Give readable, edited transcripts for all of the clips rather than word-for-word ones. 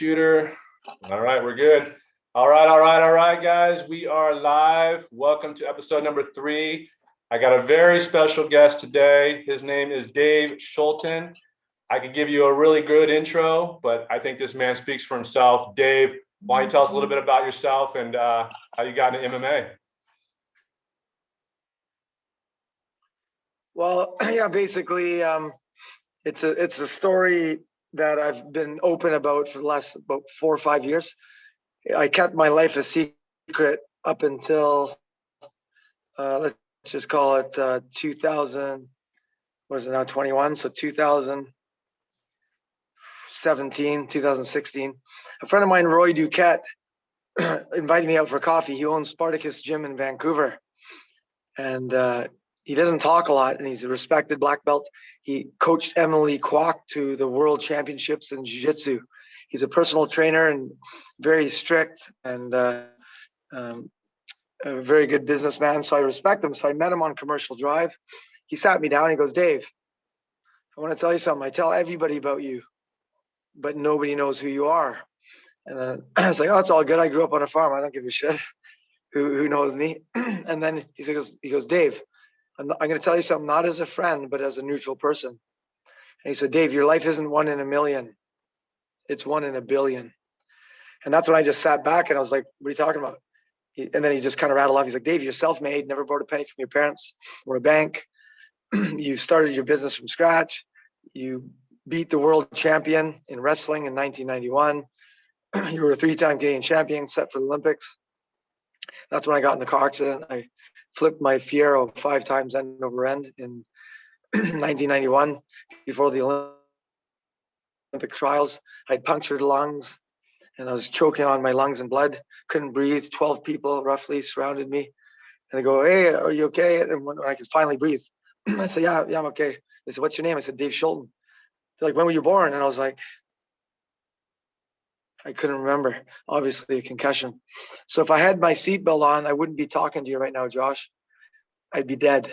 computer. All right, we're good. All right, guys. We are live. Welcome to episode number 3. I got a very special guest today. His name is Dave Scholten. I could give you a really good intro, but I think this man speaks for himself. Dave, why don't you tell us a little bit about yourself and how you got into MMA? Well, yeah, basically, it's a story that I've been open about for the last about 4 or 5 years. I kept my life a secret up until let's just call it 2000. What is it now? 21. So 2017, 2016. A friend of mine, Roy Duquette, invited me out for coffee. He owns Spartacus Gym in Vancouver, and he doesn't talk a lot, and he's a respected black belt. He coached Emily Kwok to the world championships in jiu-jitsu. He's a personal trainer and very strict and a very good businessman. So I respect him. So I met him on Commercial Drive. He sat me down. He goes, "Dave, I want to tell you something. I tell everybody about you, but nobody knows who you are." And then I was like, "Oh, it's all good. I grew up on a farm. I don't give a shit who knows me." And then he goes, "Dave, I'm going to tell you something, not as a friend, but as a neutral person." And he said, "Dave, your life isn't 1 in a million. It's 1 in a billion." And that's when I just sat back and I was like, "What are you talking about?" And then he just kind of rattled off. He's like, "Dave, you're self-made, never borrowed a penny from your parents or a bank. You started your business from scratch. You beat the world champion in wrestling in 1991. You were a 3-time Canadian champion, set for the Olympics." That's when I got in the car accident. I flipped my Fiero 5 times end over end in 1991 before the Olympic trials. I'd punctured lungs and I was choking on my lungs and blood, couldn't breathe. 12 people roughly surrounded me. And they go, "Hey, are you okay?" And when I could finally breathe, I said, yeah, I'm okay. They said, "What's your name?" I said, "Dave Scholten." They're like, "When were you born?" And I was like, I couldn't remember. Obviously a concussion. So if I had my seatbelt on, I wouldn't be talking to you right now, Josh. I'd be dead.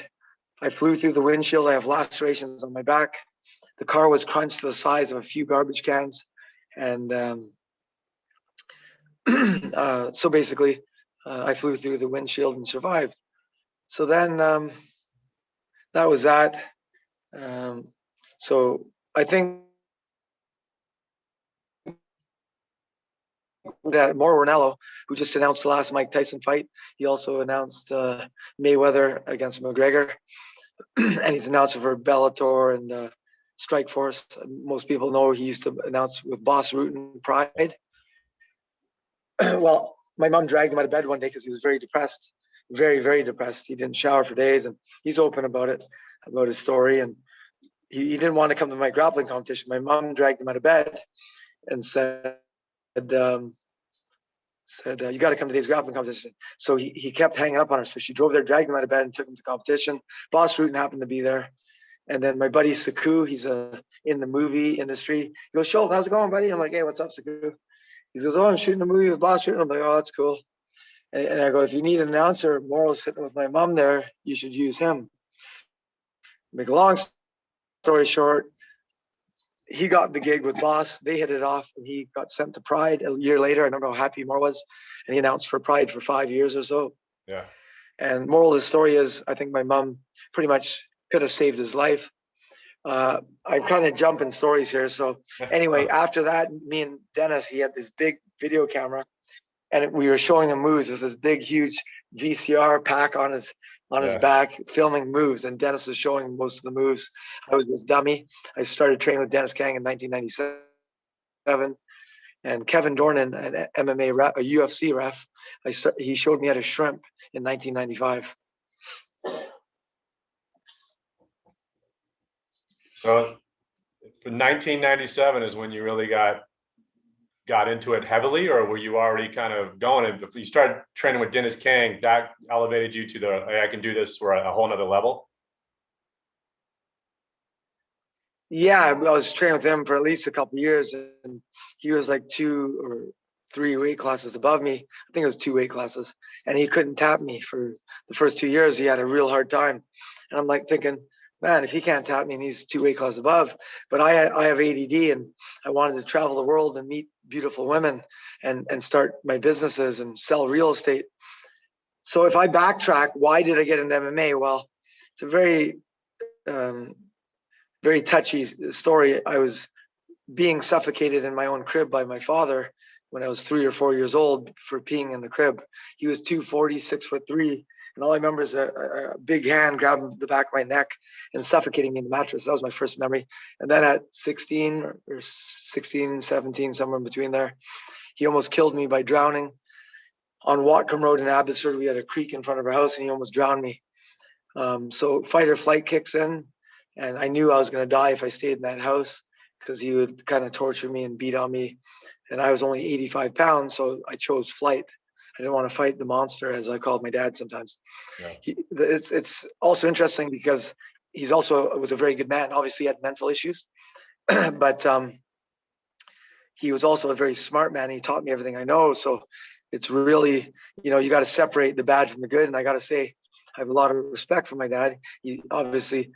I flew through the windshield. I have lacerations on my back. The car was crunched to the size of a few garbage cans. And so basically, I flew through the windshield and survived. So then that was that. So I think that Mauro Ranallo, who just announced the last Mike Tyson fight, he also announced Mayweather against McGregor, and he's announced for Bellator and Strikeforce. Most people know he used to announce with Boss Root and Pride. Well, my mom dragged him out of bed one day because he was very depressed, very, very depressed. He didn't shower for days, and he's open about it, about his story. And he didn't want to come to my grappling competition. My mom dragged him out of bed and said, "You got to come to Dave's grappling competition." So he kept hanging up on her. So she drove there, dragged him out of bed, and took him to competition. Boss Rutan happened to be there. And then my buddy Saku, he's in the movie industry. He goes, "Schultz, how's it going, buddy?" I'm like, "Hey, what's up, Saku?" He goes, "Oh, I'm shooting a movie with Boss Rutan." I'm like, "Oh, that's cool." And I go, "If you need an announcer, Mauro's sitting with my mom there, you should use him." Make a long story short, he got the gig with Boss. They hit it off, and he got sent to Pride a year later. I remember how happy Mauro was, and he announced for Pride for 5 years or so. Yeah. And moral of the story is, I think my mom pretty much could have saved his life. I'm kind of jumping stories here. So anyway, after that, me and Dennis, he had this big video camera, and we were showing him moves with this big, huge VCR pack on his back, filming moves. And Dennis was showing most of the moves. I was this dummy. I started training with Dennis Kang in 1997. And Kevin Dornan, an MMA ref, a UFC ref, he showed me how to shrimp in 1995. So for 1997 is when you really got into it heavily, or were you already kind of going? And if you started training with Dennis Kang, that elevated you to the, "Hey, I can do this" for a whole nother level? Yeah, I was training with him for at least a couple of years, and he was like 2 or 3 weight classes above me. I think it was 2 weight classes, and he couldn't tap me for the first 2 years. He had a real hard time, and I'm like thinking, man, if he can't tap me and he's 2 weight classes above, but I have ADD and I wanted to travel the world and meet beautiful women and start my businesses and sell real estate. So if I backtrack, why did I get into MMA? Well, it's a um, very touchy story. I was being suffocated in my own crib by my father when I was 3 or 4 years old for peeing in the crib. He was 240, 6'3", and all I remember is a big hand grabbing the back of my neck and suffocating me in the mattress. That was my first memory. And then at 16 or 16, 17, somewhere in between there, he almost killed me by drowning. On Watcombe Road in Abbotsford, we had a creek in front of our house, and he almost drowned me. So fight or flight kicks in, and I knew I was going to die if I stayed in that house because he would kind of torture me and beat on me. And I was only 85 pounds, so I chose flight. I didn't want to fight the monster, as I called my dad sometimes. Yeah. It's also interesting because he's also was a very good man. Obviously, he had mental issues, but he was also a very smart man. He taught me everything I know. So it's really, you got to separate the bad from the good. And I got to say, I have a lot of respect for my dad. He obviously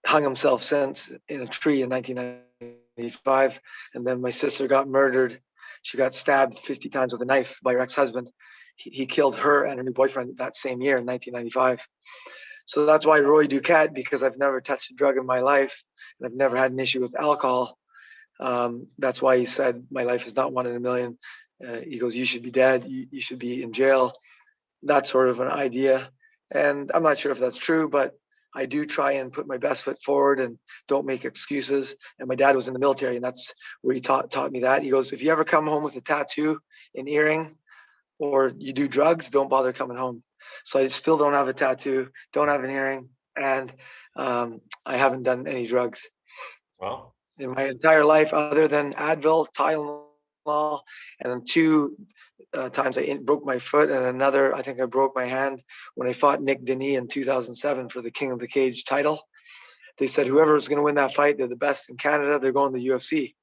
hung himself since in a tree in 1995. And then my sister got murdered. She got stabbed 50 times with a knife by her ex-husband. He killed her and her new boyfriend that same year in 1995. So that's why Roy Duquette, because I've never touched a drug in my life and I've never had an issue with alcohol. That's why he said, my life is not 1 in a million. He goes, you should be dead. You should be in jail. That's sort of an idea. And I'm not sure if that's true, but I do try and put my best foot forward and don't make excuses. And my dad was in the military, and that's where he taught me that. He goes, if you ever come home with a tattoo, an earring, or you do drugs, don't bother coming home. So I still don't have a tattoo, don't have an earring, and I haven't done any drugs. Wow. In my entire life, other than Advil, Tylenol, and then 2 times I broke my foot, and another, I think I broke my hand when I fought Nick Denis in 2007 for the King of the Cage title. They said whoever was going to win that fight, they're the best in Canada, they're going to the UFC.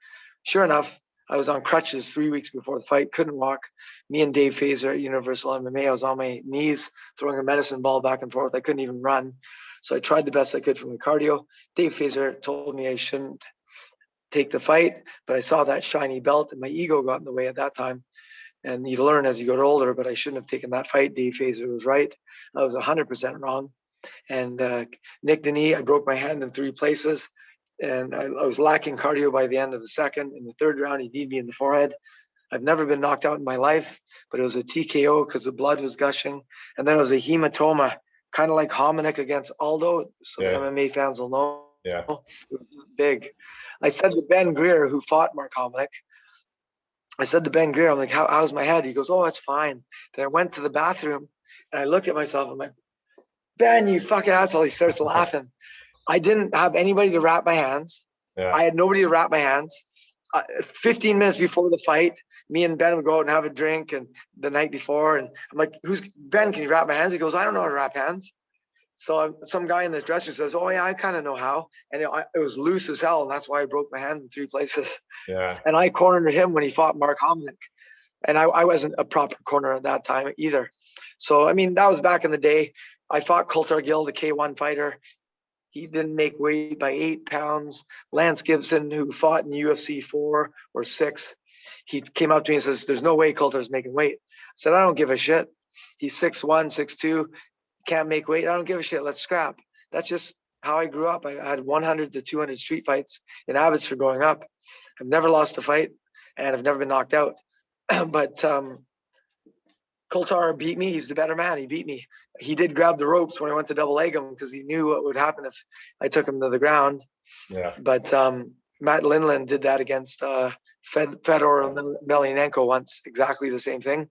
Sure enough, I was on crutches 3 weeks before the fight, couldn't walk. Me and Dave Fazer at Universal MMA, I was on my knees throwing a medicine ball back and forth. I couldn't even run. So I tried the best I could for my cardio. Dave Fazer told me I shouldn't take the fight, but I saw that shiny belt and my ego got in the way at that time. And you learn as you get older, but I shouldn't have taken that fight. Dave Fazer was right. I was 100% wrong. And Nick Denis, I broke my hand in 3 places, and I was lacking cardio by the end of the second. In the 3rd round, he kneed me in the forehead. I've never been knocked out in my life, but it was a TKO because the blood was gushing. And then it was a hematoma, kind of like Hominick against Aldo. So the MMA fans will know. Yeah. It was big. I said to Ben Greer, who fought Mark Hominick, I said to Ben Greer, I'm like, how's my head? He goes, oh, it's fine. Then I went to the bathroom and I looked at myself. I'm like, Ben, you fucking asshole. He starts laughing. I didn't have anybody to wrap my hands. Yeah. I had nobody to wrap my hands. 15 minutes before the fight, me and Ben would go out and have a drink, and the night before, and I'm like, Ben, can you wrap my hands? He goes, I don't know how to wrap hands. So some guy in this dressing room says, oh yeah, I kind of know how. And it was loose as hell. And that's why I broke my hand in 3 places. Yeah. And I cornered him when he fought Mark Hominick. And I wasn't a proper corner at that time either. So, I mean, that was back in the day. I fought Coulter Gill, the K1 fighter. He didn't make weight by 8 pounds. Lance Gibson, who fought in UFC 4 or 6, he came up to me and says, there's no way Coulter's making weight. I said, I don't give a shit. He's 6'1", 6'2", can't make weight. I don't give a shit. Let's scrap. That's just how I grew up. I had 100 to 200 street fights in Abbotsford growing up. I've never lost a fight, and I've never been knocked out. But Coulter beat me. He's the better man. He beat me. He did grab the ropes when I went to double leg him because he knew what would happen if I took him to the ground. Yeah. But Matt Lindland did that against Fedor Emelianenko once, exactly the same thing.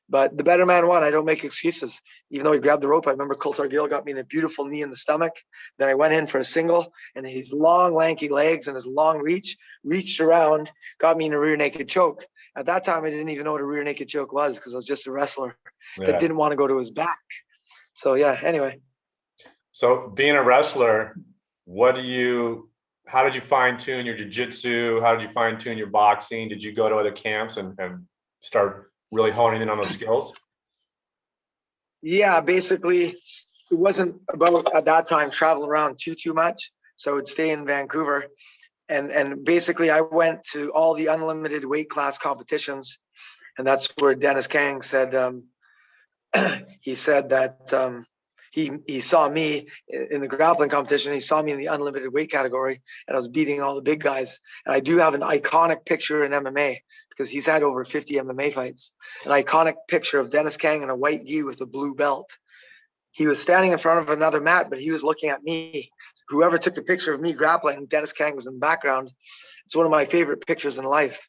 But the better man won. I don't make excuses. Even though he grabbed the rope, I remember Coulter Gill got me in a beautiful knee in the stomach. Then I went in for a single, and his long, lanky legs and his long reach reached around, got me in a rear naked choke. At that time, I didn't even know what a rear naked choke was because I was just a wrestler that didn't want to go to his back. So yeah, anyway. So being a wrestler, how did you fine tune your jiu-jitsu? How did you fine tune your boxing? Did you go to other camps and start really honing in on those skills? Yeah, basically wasn't about at that time traveling around too much. So I would stay in Vancouver. And basically I went to all the unlimited weight class competitions. And that's where Dennis Kang said, he said that he saw me in the grappling competition. He saw me in the unlimited weight category, and I was beating all the big guys. And I do have an iconic picture in MMA because he's had over 50 MMA fights. An iconic picture of Dennis Kang in a white gi with a blue belt. He was standing in front of another mat, but he was looking at me. Whoever took the picture of me grappling, Dennis Kang was in the background. It's one of my favorite pictures in life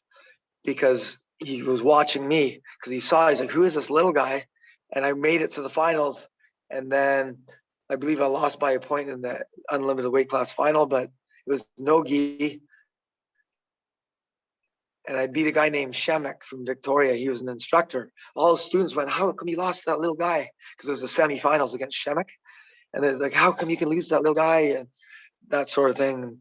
because he was watching me because he's like, who is this little guy? And I made it to the finals. And then I believe I lost by a point in the unlimited weight class final, but it was no gi. And I beat a guy named Shemek from Victoria. He was an instructor. All the students went, how come you lost to that little guy? Because it was the semifinals against Shemek. And they're like, how come you can lose to that little guy? And that sort of thing.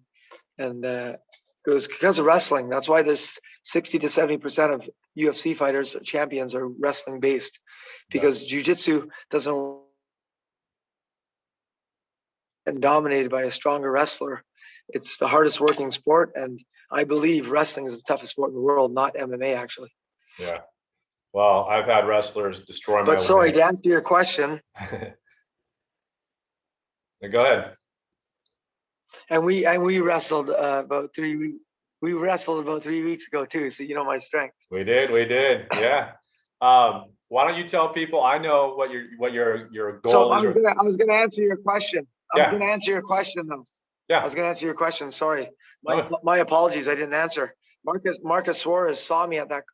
And it was because of wrestling. That's why there's 60 to 70% of UFC fighters, champions, are wrestling based, because jiu-jitsu doesn't and dominated by a stronger wrestler. It's the hardest working sport, and I believe wrestling is the toughest sport in the world, not MMA actually. Yeah. Well, I've had wrestlers destroy my. But sorry, to answer your question. Go ahead. And we wrestled about 3 weeks. We wrestled about 3 weeks ago too, so you know my strength. We did, yeah. Why don't you tell people? I know what your goal so is. I was gonna answer your question. I was gonna answer your question though. Yeah. I was gonna answer your question. Sorry, my apologies. I didn't answer. Marcus Suarez saw me at that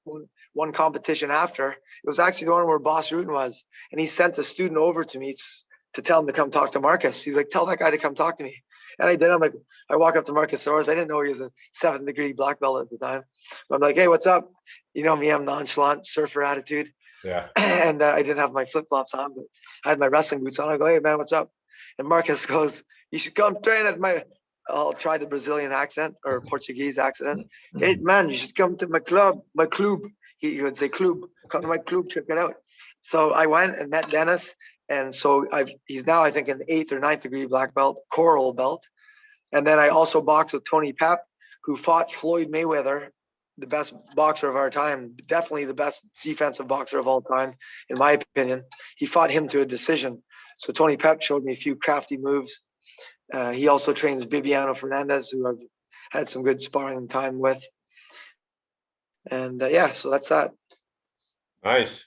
one competition after. It was actually the one where Boss Rutan was, and he sent a student over to me to tell him to come talk to Marcus. He's like, tell that guy to come talk to me. And I did. I'm like, I walk up to Marcus Suarez. I didn't know he was a 7th degree black belt at the time. But I'm like, hey, what's up? You know me, I'm nonchalant, surfer attitude. Yeah. And I didn't have my flip flops on, but I had my wrestling boots on. I go, hey man, what's up? And Marcus goes, you should come train at my. I'll try the Brazilian accent or Portuguese accent. Hey man, you should come to my club, my club. He would say club. Come to my club, check it out. So I went and met Dennis. And so he's now, I think, an 8th or 9th degree black belt, coral belt. And then I also boxed with Tony Pep, who fought Floyd Mayweather, the best boxer of our time, definitely the best defensive boxer of all time, in my opinion. He fought him to a decision. So Tony Pep showed me a few crafty moves. He also trains Bibiano Fernandez, who I've had some good sparring time with. And yeah, so that's that. Nice.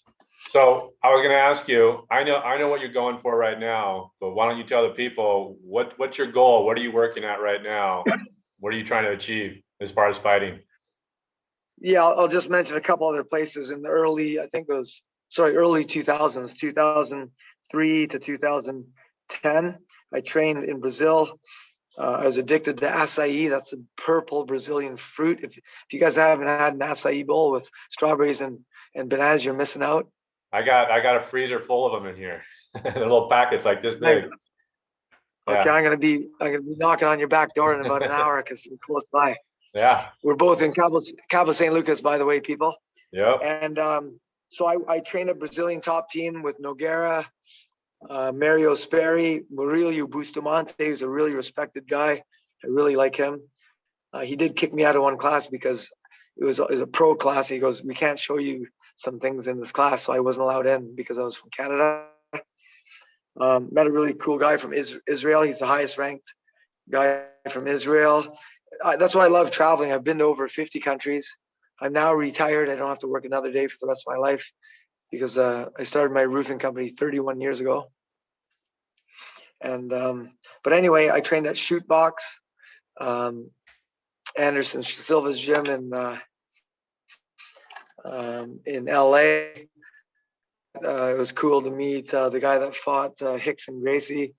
So I was going to ask you, I know what you're going for right now, but why don't you tell the people what's your goal? What are you working at right now? What are you trying to achieve as far as fighting? Yeah, I'll just mention a couple other places in the early 2000s, 2003 to 2010. I trained in Brazil. I was addicted to acai. That's a purple Brazilian fruit. If you guys haven't had an acai bowl with strawberries and bananas, you're missing out. I got a freezer full of them in here. The little packets like this big. Okay, I'm gonna be knocking on your back door in about an hour because we're close by. Yeah. We're both in Cabo St. Lucas, by the way, people. Yep. And so I trained a Brazilian top team with Nogueira, Mario Sperry, Murillo Bustamante, who's a really respected guy. I really like him. He did kick me out of one class because it was a pro class. He goes, we can't show you some things in this class. So I wasn't allowed in because I was from Canada. Met a really cool guy from Israel. He's the highest ranked guy from Israel. That's why I love traveling. I've been to over 50 countries. I'm now retired. I don't have to work another day for the rest of my life because I started my roofing company 31 years ago. And but anyway, I trained at Shoot Box, Anderson Silva's gym in LA. It was cool to meet the guy that fought Hicks and Gracie.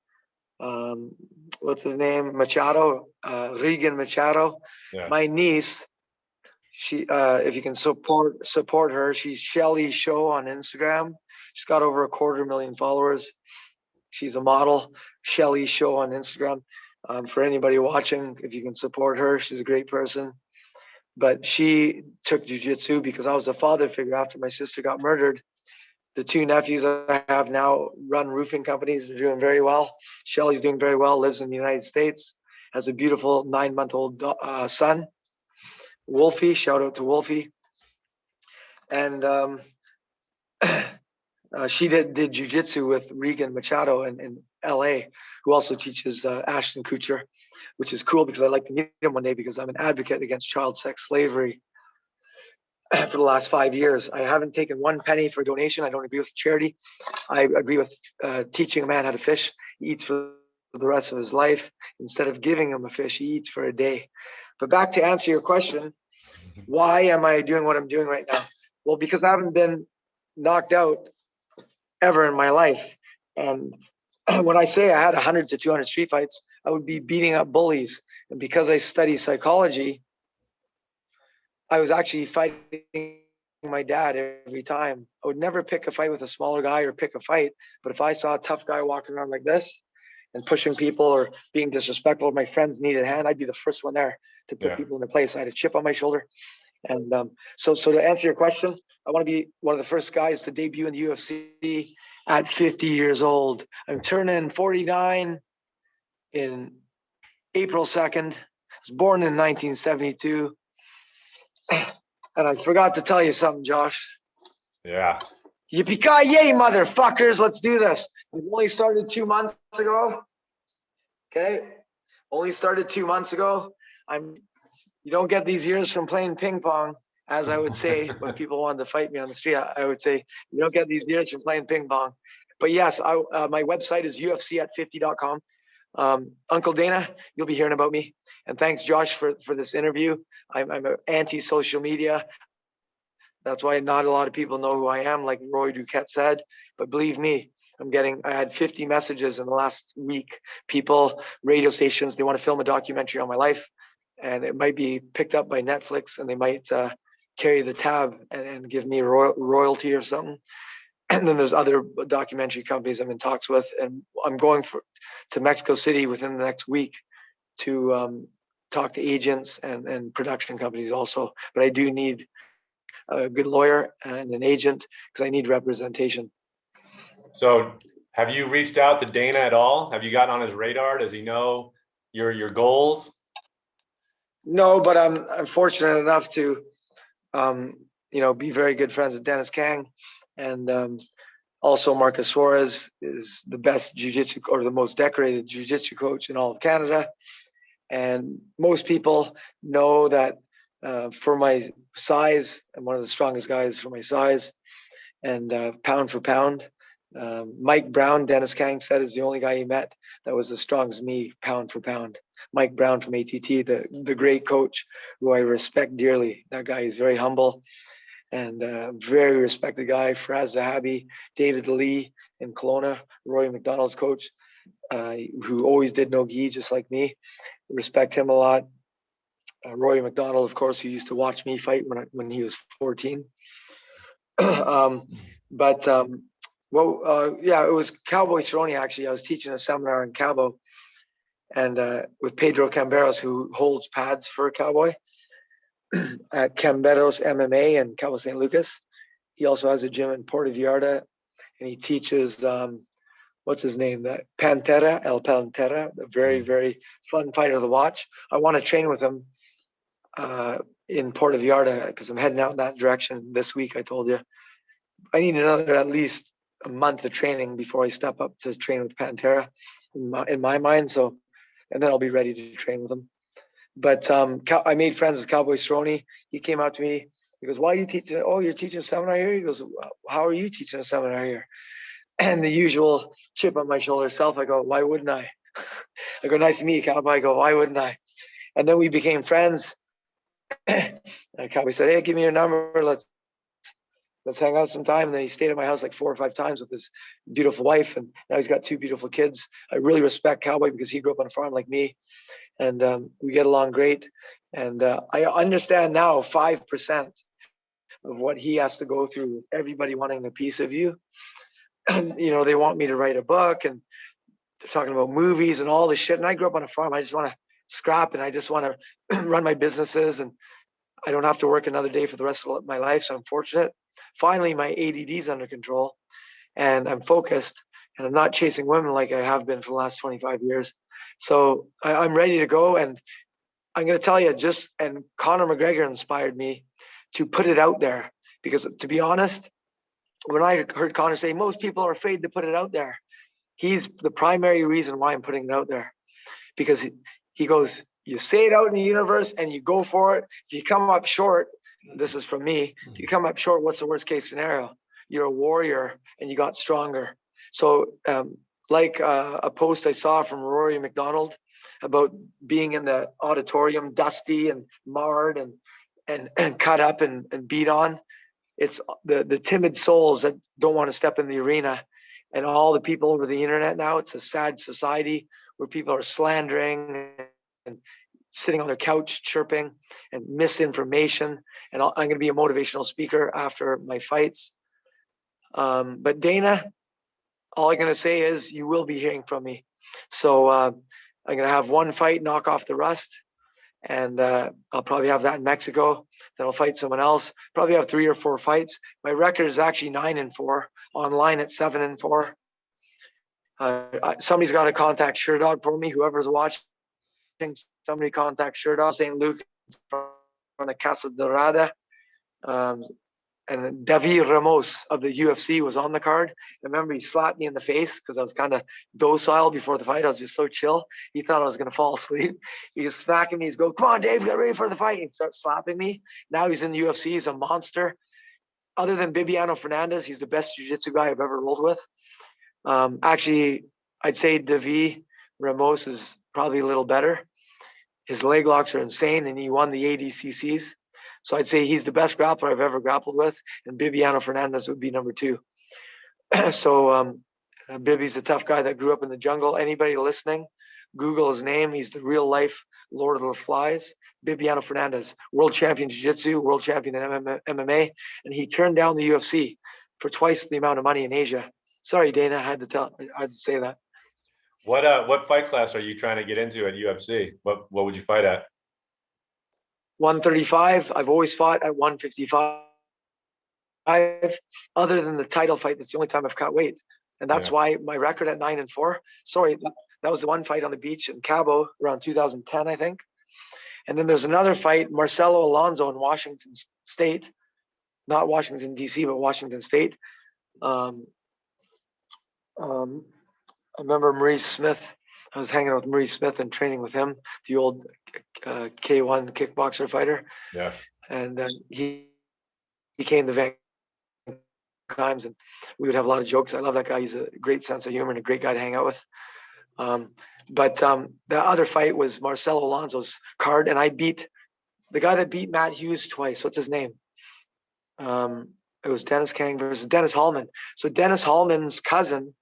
What's his name? Machado, Regan Machado. Yeah. My niece, she, if you can support her, she's Shelly Show on Instagram. She's got over 250,000 followers. She's a model. Shelly Show on Instagram. For anybody watching, if you can support her, she's a great person. But she took jiu-jitsu because I was a father figure after my sister got murdered. The two nephews I have now run roofing companies. They're doing very well. Shelly's doing very well, lives in the United States, has a beautiful 9-month-old son. Wolfie, shout out to Wolfie. And she did jujitsu with Regan Machado in LA, who also teaches Ashton Kutcher, which is cool because I'd like to meet him one day because I'm an advocate against child sex slavery for the last 5 years. I haven't taken one penny for donation. I don't agree with charity. I agree with teaching a man how to fish. He eats for the rest of his life. Instead of giving him a fish, he eats for a day. But back to answer your question, why am I doing what I'm doing right now? Well, because I haven't been knocked out ever in my life. And when I say I had 100 to 200 street fights, I would be beating up bullies. And because I study psychology, I was actually fighting my dad every time. I would never pick a fight with a smaller guy or pick a fight. But if I saw a tough guy walking around like this and pushing people or being disrespectful, my friends needed a hand, I'd be the first one there to put people in their place. I had a chip on my shoulder. And so to answer your question, I want to be one of the first guys to debut in the UFC at 50 years old. I'm turning 49 in April 2nd. I was born in 1972. And I forgot to tell you something, Josh. Yeah. Yippee-ki-yay, motherfuckers. Let's do this. We've only started 2 months ago. Okay. Only started 2 months ago. You don't get these years from playing ping pong, as I would say when people wanted to fight me on the street. I would say, you don't get these years from playing ping pong. But yes, my website is ufcat50.com. Uncle Dana, you'll be hearing about me. And thanks, Josh, for this interview. I'm anti-social media. That's why not a lot of people know who I am, like Roy Duquette said. But believe me, I had 50 messages in the last week. People, radio stations, they want to film a documentary on my life. And it might be picked up by Netflix, and they might carry the tab and give me royalty or something. And then there's other documentary companies I'm in talks with, and I'm going to Mexico City within the next week to talk to agents and production companies also. But I do need a good lawyer and an agent because I need representation. So have you reached out to Dana at all? Have you gotten on his radar? Does he know your goals? No, but I'm fortunate enough to be very good friends with Dennis Kang, and also Marcus Suarez is the best jiu-jitsu or the most decorated jiu-jitsu coach in all of Canada. And most people know that for my size, I'm one of the strongest guys for my size, and pound for pound. Mike Brown, Dennis Kang said, is the only guy he met that was as strong as me, pound for pound. Mike Brown from ATT, the great coach who I respect dearly. That guy is very humble and very respected guy. Faraz Zahabi, David Lee in Kelowna, Roy McDonald's coach, who always did no gi just like me. Respect him a lot. Roy McDonald, of course, who used to watch me fight when he was 14. It was Cowboy Cerrone, actually. I was teaching a seminar in Cabo and with Pedro Camberos, who holds pads for Cowboy at Camberos MMA in Cabo San Lucas. He also has a gym in Puerto Vallarta, and he teaches, what's his name? That Pantera, El Pantera, a very, very fun fighter to watch. I want to train with him in Puerto Vallarta because I'm heading out in that direction this week, I told you. I need another at least a month of training before I step up to train with Pantera in my mind. So, and then I'll be ready to train with him. But I made friends with Cowboy Cerrone. He came out to me. He goes, "Why are you teaching? Oh, you're teaching a seminar here?" He goes, "How are you teaching a seminar here?" And the usual chip on my shoulder self, I go, "Why wouldn't I?" I go, "Nice to meet you, Cowboy." I go, "Why wouldn't I?" And then we became friends. Cowboy said, "Hey, give me your number. Let's hang out sometime." And then he stayed at my house like 4 or 5 times with his beautiful wife. And now he's got 2 beautiful kids. I really respect Cowboy because he grew up on a farm like me. And we get along great. And I understand now 5% of what he has to go through with everybody wanting a piece of you. And, they want me to write a book and they're talking about movies and all this shit. And I grew up on a farm. I just want to scrap and I just want to run my businesses. And I don't have to work another day for the rest of my life. So I'm fortunate. Finally, my ADD is under control. and I'm focused, and I'm not chasing women like I have been for the last 25 years. So I'm ready to go. And I'm going to tell you and Conor McGregor inspired me to put it out there, because to be honest, when I heard Conor say most people are afraid to put it out there, he's the primary reason why I'm putting it out there, because he goes, you say it out in the universe and you go for it. If you come up short, this is from me, if you come up short, what's the worst case scenario? You're a warrior and you got stronger. So like a post I saw from Rory McDonald about being in the auditorium, dusty and marred and cut up and beat on. It's the timid souls that don't want to step in the arena, and all the people over the internet now. It's a sad society where people are slandering and sitting on their couch chirping and misinformation. And I'm going to be a motivational speaker after my fights. But Dana, all I'm going to say is you will be hearing from me. So I'm going to have one fight, knock off the rust. And I'll probably have that in Mexico. Then I'll fight someone else. Probably have 3 or 4 fights. My record is actually 9-4. Online at 7-4. Somebody's got to contact Sherdog for me. Whoever's watching, somebody contact Sherdog. St. Luke from the Casa Dorada. And David Ramos of the UFC was on the card. I remember he slapped me in the face because I was kind of docile before the fight. I was just so chill. He thought I was going to fall asleep. He was smacking me. He's going, come on, Dave, get ready for the fight. He starts slapping me. Now he's in the UFC. He's a monster. Other than Bibiano Fernandez, he's the best jiu-jitsu guy I've ever rolled with. Actually, I'd say David Ramos is probably a little better. His leg locks are insane, and he won the ADCCs. So I'd say he's the best grappler I've ever grappled with, and Bibiano Fernandez would be number 2. So Bibi's a tough guy that grew up in the jungle. Anybody listening, Google his name. He's the real life Lord of the Flies. Bibiano Fernandez, world champion jiu-jitsu, world champion in MMA, and he turned down the UFC for twice the amount of money in Asia. Sorry, Dana, I had to say that. What fight class are you trying to get into at UFC? What would you fight at? 135. I've always fought at 155. Other than the title fight, that's the only time I've cut weight, and that's why my record at 9-4. Sorry, that was the one fight on the beach in Cabo around 2010, I think. And then there's another fight, Marcelo Alonso in Washington State, not Washington D.C., but Washington State. I remember Maurice Smith. I was hanging out with Maurice Smith and training with him, the old K1 kickboxer fighter. Yeah. And he came to Vancouver times, and we would have a lot of jokes. I love that guy. He's a great sense of humor and a great guy to hang out with. But the other fight was Marcelo Alonso's card, and I beat the guy that beat Matt Hughes twice. What's his name? It was Dennis Kang versus Dennis Hallman. So Dennis Hallman's cousin,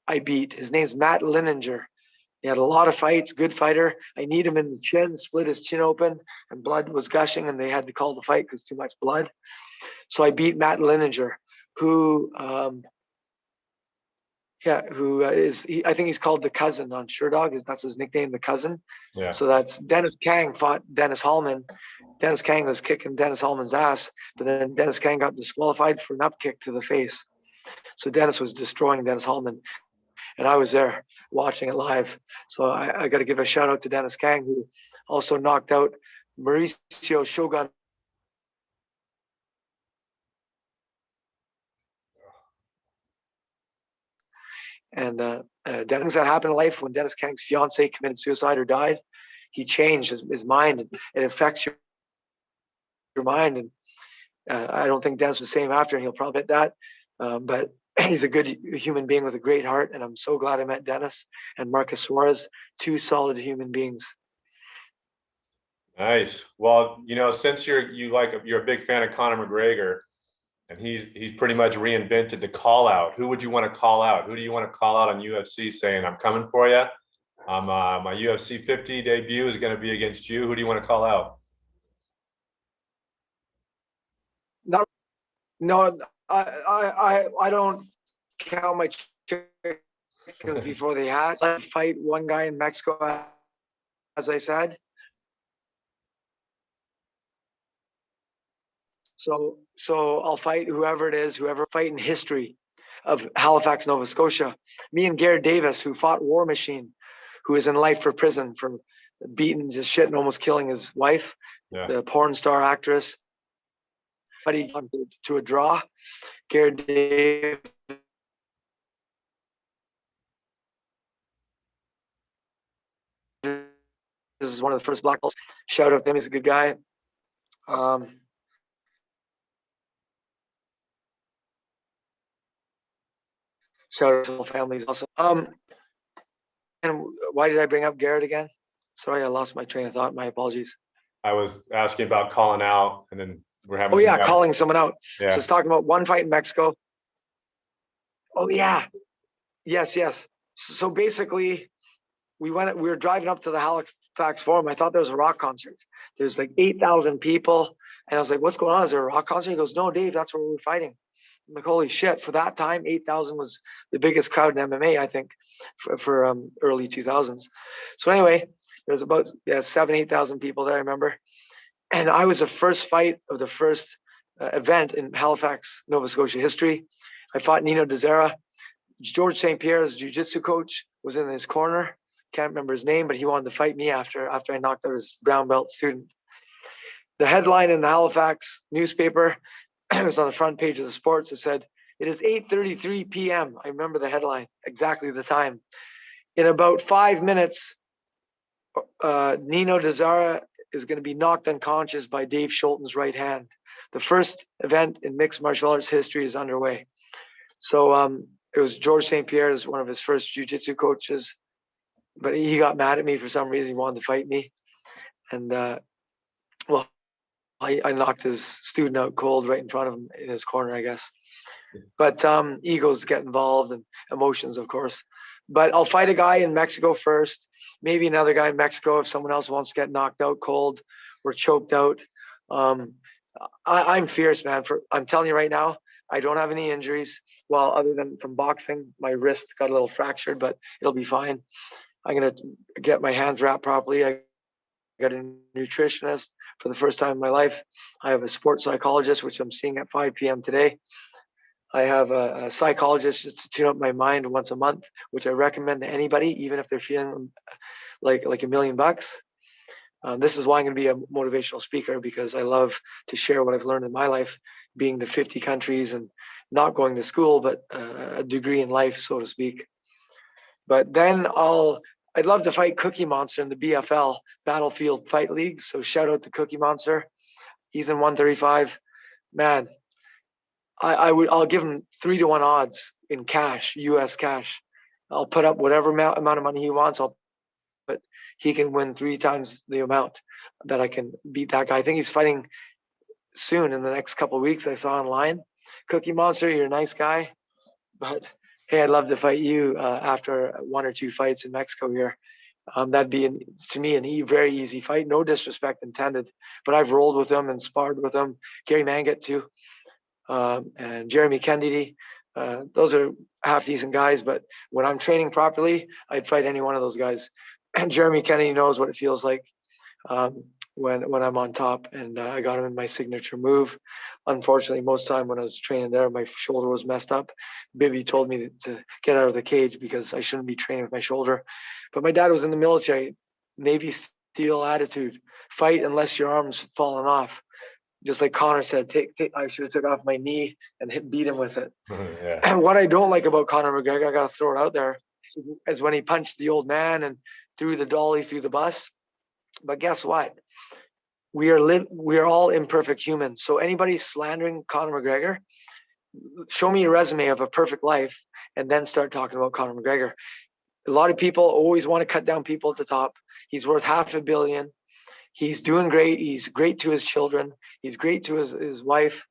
I beat. His name's Matt Lininger. He had a lot of fights, good fighter. I kneed him in the chin, split his chin open, and blood was gushing, and they had to call the fight because too much blood. So I beat Matt Lininger, who I think he's called the cousin on Sherdog. That's his nickname, the cousin. Yeah. So that's Dennis Kang fought Dennis Hallman. Dennis Kang was kicking Dennis Hallman's ass, but then Dennis Kang got disqualified for an up kick to the face. So Dennis was destroying Dennis Hallman, and I was there watching it live. So I got to give a shout out to Dennis Kang, who also knocked out Mauricio Shogun. And things that happen in life when Dennis Kang's fiance committed suicide or died, he changed his mind, and it affects your mind. And I don't think Dennis was the same after, and he'll probably admit that. But he's a good human being with a great heart, and I'm so glad I met Dennis and Marcus Suarez, 2 solid human beings. Nice. Well, since you're a big fan of Conor McGregor, and he's pretty much reinvented the call out. Who would you want to call out? Who do you want to call out on UFC saying, I'm coming for you? My UFC 50 debut is going to be against you. Who do you want to call out? No, I don't count my chickens before they hatch. I fight one guy in Mexico, as I said. So I'll fight whoever it is, whoever fight in history. of Halifax, Nova Scotia. Me and Garrett Davis, who fought War Machine, who is in life for prison for beating just shit and almost killing his wife, the porn star actress. But he got to a draw. Garrett Davis is one of the first black belts. Shout out to him, he's a good guy. Shout out to the whole families also. And why did I bring up Garrett again? Sorry, I lost my train of thought. My apologies. I was asking about calling out, and then we're having. Oh yeah, calling someone out. Yeah. So it's talking about one fight in Mexico. Oh yeah, yes. So basically, we were driving up to the Halifax Forum. I thought there was a rock concert. There's like 8,000 people, and I was like, "What's going on? Is there a rock concert?" He goes, "No, Dave, that's where we're fighting." I'm like, holy shit! For that time, 8,000 was the biggest crowd in MMA, I think, for early 2000s. So anyway, there's about 7,000-8,000 people there, I remember. And I was the first fight of the first event in Halifax, Nova Scotia history. I fought Nino Dezera. George St. Pierre's jiu-jitsu coach was in his corner. Can't remember his name, but he wanted to fight me after I knocked out his brown belt student. The headline in the Halifax newspaper, it was on the front page of the sports. It said, "It is 8:33 p.m. I remember the headline, exactly the time. In about 5 minutes, Nino Dezera is going to be knocked unconscious by Dave Scholten's right hand. The first event in mixed martial arts history is underway." So it was George St. Pierre, is one of his first jiu-jitsu coaches, but he got mad at me for some reason. He wanted to fight me, and well, I knocked his student out cold right in front of him in his corner, I guess. But egos get involved and emotions, of course. But I'll fight a guy in Mexico first, maybe another guy in Mexico if someone else wants to get knocked out cold or choked out. I'm fierce, man. I'm telling you right now, I don't have any injuries. Well, other than from boxing, my wrist got a little fractured, but it'll be fine. I'm going to get my hands wrapped properly. I got a nutritionist for the first time in my life. I have a sports psychologist, which I'm seeing at 5 p.m. today. I have a psychologist just to tune up my mind once a month, which I recommend to anybody, even if they're feeling like $1 million. This is why I'm going to be a motivational speaker, because I love to share what I've learned in my life, being to 50 countries and not going to school, but a degree in life, so to speak. But then I'd love to fight Cookie Monster in the BFL, Battlefield Fight League. So shout out to Cookie Monster. He's in 135. Man, I'll give him 3-1 odds in cash, US cash. I'll put up whatever amount of money he wants. But he can win 3 times the amount that I can beat that guy. I think he's fighting soon in the next couple of weeks. I saw online. Cookie Monster, you're a nice guy, but hey, I'd love to fight you after 1 or 2 fights in Mexico here. That'd be, to me, a very easy fight. No disrespect intended, but I've rolled with him and sparred with him. Gary Mangat too, and Jeremy Kennedy. Those are half decent guys, but when I'm training properly, I'd fight any one of those guys. And Jeremy Kennedy knows what it feels like when I'm on top, and I got him in my signature move. Unfortunately, most of the time when I was training there, my shoulder was messed up. Bibby told me to get out of the cage because I shouldn't be training with my shoulder. But my dad was in the military, Navy SEAL attitude: fight unless your arm's falling off. Just like Connor said, I should have took off my knee and beat him with it. Yeah. And what I don't like about Conor McGregor, I got to throw it out there, is when he punched the old man and threw the dolly through the bus. But guess what? We are all imperfect humans. So anybody slandering Conor McGregor, show me a resume of a perfect life and then start talking about Conor McGregor. A lot of people always want to cut down people at the top. He's worth $500 million. He's doing great. He's great to his children. He's great to his wife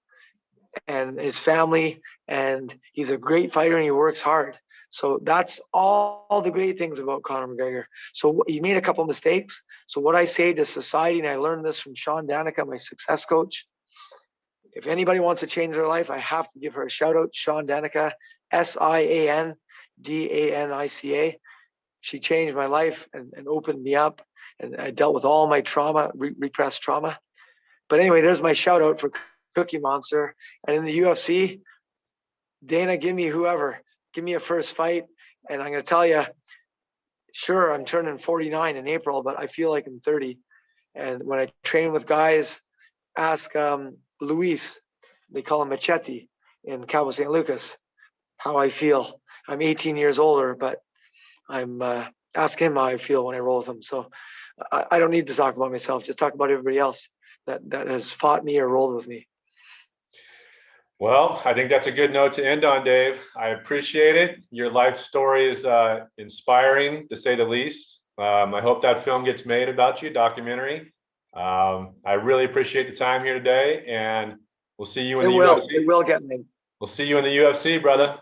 and his family. And he's a great fighter and he works hard. So that's all the great things about Conor McGregor. So he made a couple of mistakes. So what I say to society, and I learned this from Sean Danica, my success coach, if anybody wants to change their life, I have to give her a shout out. Sean Danica, SIANDANICA. She changed my life and opened me up. And I dealt with all my trauma, repressed trauma. But anyway, there's my shout out for Cookie Monster. And in the UFC, Dana, give me whoever, give me a first fight. And I'm going to tell you, sure, I'm turning 49 in April, but I feel like I'm 30. And when I train with guys, ask Luis, they call him Machete in Cabo San Lucas, how I feel. I'm 18 years older, but I'm ask him how I feel when I roll with him. So I don't need to talk about myself. Just talk about everybody else that has fought me or rolled with me. Well, I think that's a good note to end on, Dave. I appreciate it. Your life story is inspiring, to say the least. I hope that film gets made about you, documentary. I really appreciate the time here today, and we'll see you in the UFC. It will get made. We'll see you in the UFC, brother.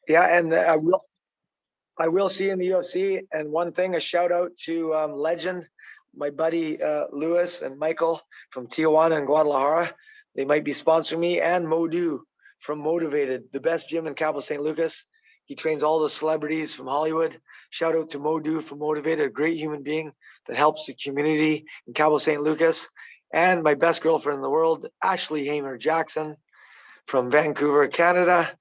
Yeah, and I will see you in the UFC. And one thing, a shout out to Legend, my buddy Lewis and Michael from Tijuana and Guadalajara. They might be sponsoring me, and Modu from Motivated, the best gym in Cabo San Lucas. He trains all the celebrities from Hollywood. Shout out to Modu from Motivated, a great human being that helps the community in Cabo San Lucas. And my best girlfriend in the world, Ashley Hamer Jackson from Vancouver, Canada,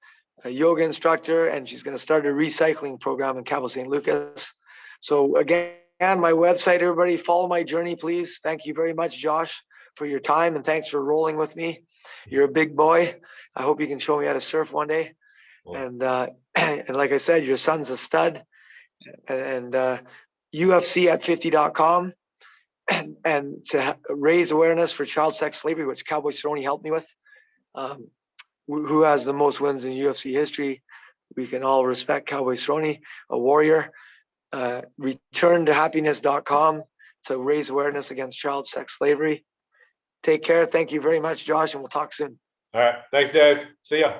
a yoga instructor, and she's going to start a recycling program in Cabo San Lucas. So again, my website, everybody, follow my journey, please. Thank you very much, Josh, for your time, and thanks for rolling with me. You're a big boy. I hope you can show me how to surf one day. Cool. And like I said, your son's a stud. And UFC at 50.com, and to raise awareness for child sex slavery, which Cowboy Cerrone helped me with. Who has the most wins in UFC history? We can all respect Cowboy Cerrone, a warrior. Returntohappiness.com to raise awareness against child sex slavery. Take care. Thank you very much, Josh, and we'll talk soon. All right. Thanks, Dave. See ya.